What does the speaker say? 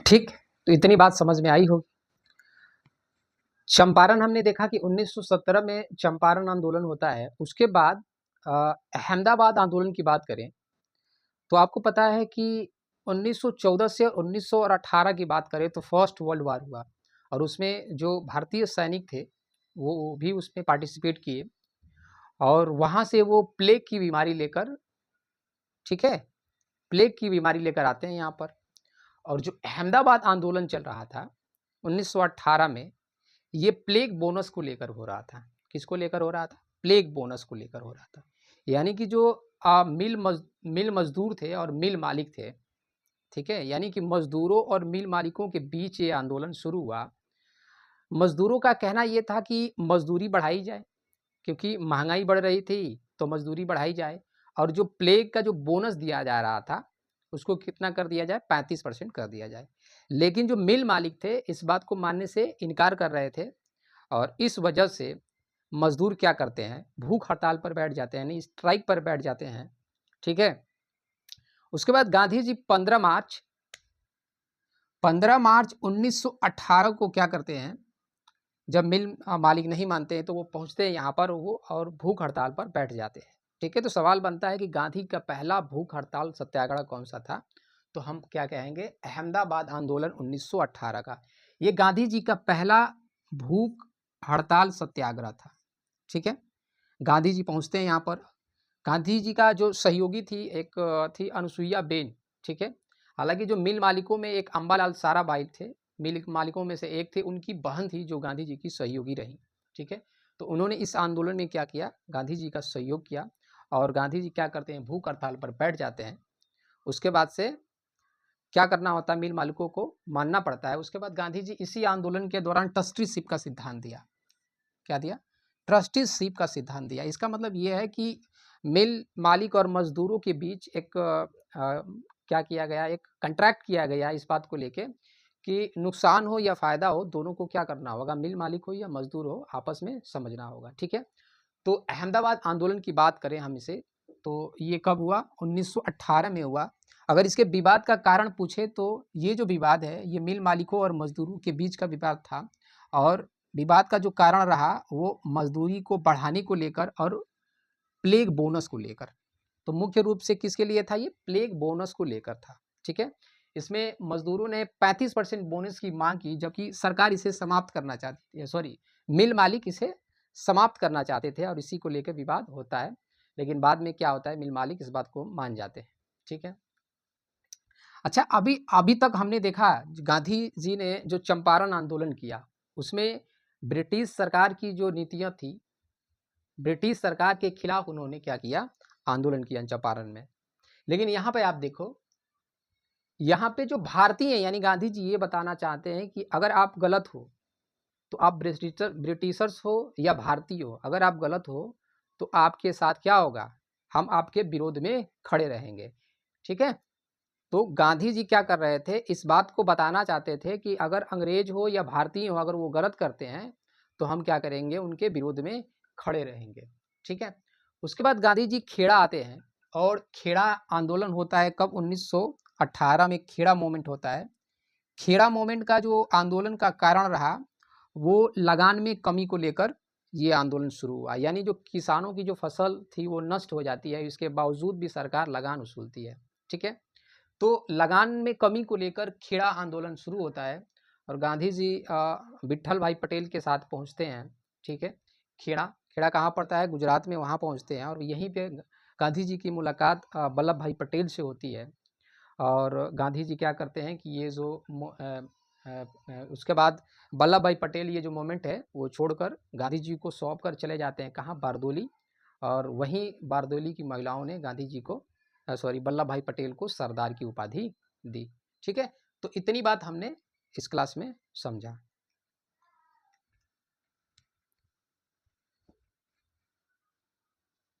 ठीक, तो इतनी बात समझ में आई होगी। चंपारण हमने देखा कि 1917 में चंपारण आंदोलन होता है। उसके बाद अहमदाबाद आंदोलन की बात करें तो आपको पता है कि 1914 से 1918 की बात करें तो फर्स्ट वर्ल्ड वार हुआ और उसमें जो भारतीय सैनिक थे वो भी उसमें पार्टिसिपेट किए और वहाँ से वो प्लेग की बीमारी लेकर, ठीक है, प्लेग की बीमारी लेकर आते हैं यहाँ पर। और जो अहमदाबाद आंदोलन चल रहा था 1918 में, ये प्लेग बोनस को लेकर हो रहा था। किसको लेकर हो रहा था? प्लेग बोनस को लेकर हो रहा था। यानी कि जो मिल मजदूर थे और मिल मालिक थे, ठीक है, यानी कि मजदूरों और मिल मालिकों के बीच ये आंदोलन शुरू हुआ। मजदूरों का कहना ये था कि मजदूरी बढ़ाई जाए क्योंकि महंगाई बढ़ रही थी, तो मजदूरी बढ़ाई जाए और जो प्लेग का जो बोनस दिया जा रहा था उसको कितना कर दिया जाए? 35% कर दिया जाए। लेकिन जो मिल मालिक थे इस बात को मानने से इनकार कर रहे थे और इस वजह से मजदूर क्या करते हैं? भूख हड़ताल पर बैठ जाते हैं, नहीं स्ट्राइक पर बैठ जाते हैं, ठीक है। उसके बाद गांधी जी 15 मार्च 1918 को क्या करते हैं? जब मिल मालिक नहीं मानते हैं तो वो पहुंचते हैं यहाँ पर वो और भूख हड़ताल पर बैठ जाते हैं, ठीक है। तो सवाल बनता है कि गांधी का पहला भूख हड़ताल सत्याग्रह कौन सा था? तो हम क्या कहेंगे? अहमदाबाद आंदोलन 1918 का। ये गांधी जी का पहला भूख हड़ताल सत्याग्रह था, ठीक है। गांधी जी पहुंचते हैं यहाँ पर। गांधी जी का जो सहयोगी थी एक थी अनुसुईया बेन, ठीक है। हालांकि जो मिल मालिकों में एक अम्बालाल साराभाई थे, मिल मालिकों में से एक थे, उनकी बहन थी जो गांधी जी की सहयोगी रही, ठीक है। तो उन्होंने इस आंदोलन में क्या किया? गांधी जी का सहयोग किया और गांधी जी क्या करते हैं? भूख हड़ताल पर बैठ जाते हैं। उसके बाद से क्या करना होता है? मिल मालिकों को मानना पड़ता है। उसके बाद गांधी जी इसी आंदोलन के दौरान ट्रस्टीशिप का सिद्धांत दिया। क्या दिया? ट्रस्टीशिप का सिद्धांत दिया। इसका मतलब ये है कि मिल मालिक और मजदूरों के बीच एक क्या किया गया? एक कॉन्ट्रैक्ट किया गया इस बात को लेके कि नुकसान हो या फ़ायदा हो, दोनों को क्या करना होगा? मिल मालिक हो या मजदूर हो, आपस में समझना होगा, ठीक है। तो अहमदाबाद आंदोलन की बात करें हम इसे, तो ये कब हुआ? 1918 में हुआ। अगर इसके विवाद का कारण पूछे तो ये जो विवाद है ये मिल मालिकों और मजदूरों के बीच का विवाद था और विवाद का जो कारण रहा वो मजदूरी को बढ़ाने को लेकर और प्लेग बोनस को लेकर। तो मुख्य रूप से किसके लिए था? ये प्लेग बोनस को लेकर था, ठीक है। इसमें मजदूरों ने 35% बोनस की मांग की जबकि सरकार इसे समाप्त करना चाहती थी, सॉरी, मिल मालिक इसे समाप्त करना चाहते थे और इसी को लेकर विवाद होता है। लेकिन बाद में क्या होता है? मिल मालिक इस बात को मान जाते हैं, ठीक है। अच्छा, अभी अभी तक हमने देखा गांधी जी ने जो चंपारण आंदोलन किया उसमें ब्रिटिश सरकार की जो नीतियां थी, ब्रिटिश सरकार के खिलाफ उन्होंने क्या किया? आंदोलन किया चंपारण में। लेकिन यहाँ पे आप देखो, यहाँ पे जो भारतीय हैं यानी गांधी जी ये बताना चाहते हैं कि अगर आप गलत हो तो आप ब्रिटिशर्स हो या भारतीय हो, अगर आप गलत हो तो आपके साथ क्या होगा? हम आपके विरोध में खड़े रहेंगे, ठीक है। तो गांधी जी क्या कर रहे थे? इस बात को बताना चाहते थे कि अगर अंग्रेज हो या भारतीय हो, अगर वो गलत करते हैं तो हम क्या करेंगे? उनके विरोध में खड़े रहेंगे, ठीक है। उसके बाद गांधी जी खेड़ा आते हैं और खेड़ा आंदोलन होता है कब? 1918 में खेड़ा मूवमेंट होता है। खेड़ा मूवमेंट का जो आंदोलन का कारण रहा वो लगान में कमी को लेकर ये आंदोलन शुरू हुआ। यानी जो किसानों की जो फसल थी वो नष्ट हो जाती है, इसके बावजूद भी सरकार लगान वसूलती है, ठीक है। तो लगान में कमी को लेकर खेड़ा आंदोलन शुरू होता है और गांधी जी विट्ठल भाई पटेल के साथ पहुंचते हैं, ठीक है। खेड़ा खेड़ा कहाँ पड़ता है? गुजरात में, वहाँ पहुंचते हैं और यहीं पे गांधी जी की मुलाकात वल्लभ भाई पटेल से होती है। और गांधी जी क्या करते हैं कि ये जो उसके बाद वल्लभ भाई पटेल ये जो मोमेंट है वो छोड़कर गांधी जी को सौंप कर चले जाते हैं, कहाँ? बारदोली। और वहीं बारदोली की महिलाओं ने गांधी जी को, सॉरी, वल्लभ भाई पटेल को सरदार की उपाधि दी, ठीक है। तो इतनी बात हमने इस क्लास में समझा।